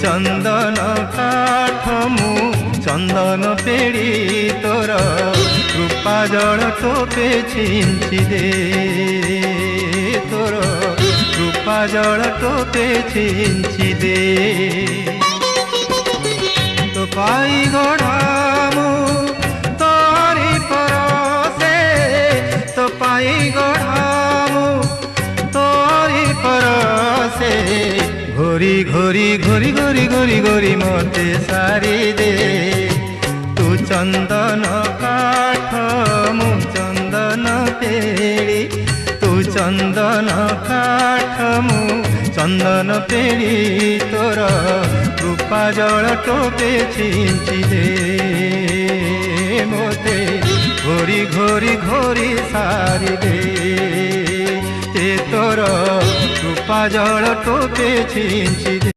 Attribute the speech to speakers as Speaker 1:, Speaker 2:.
Speaker 1: चंदन काठ मु चंदन पेड़ी तोर कृपा जल टोपे छिंची दे तोर कृपा जल टोपे छिंची दे तो पाई गढ़ामु तोरी परसे तो पाई गढ़ामु तोरी परसे घोरी घोरी घोरी घोरी घोरी घोरी मते सारी दे तू चंदन काठ मु चंदन पेड़ी तू चंदन काठ मु चंदन पेड़ी तोर कृपा जल टोपे छिंची दे मोते घोरी घोरी घोरी सारी दे तोर कृपा जल टोपे छिंची दे।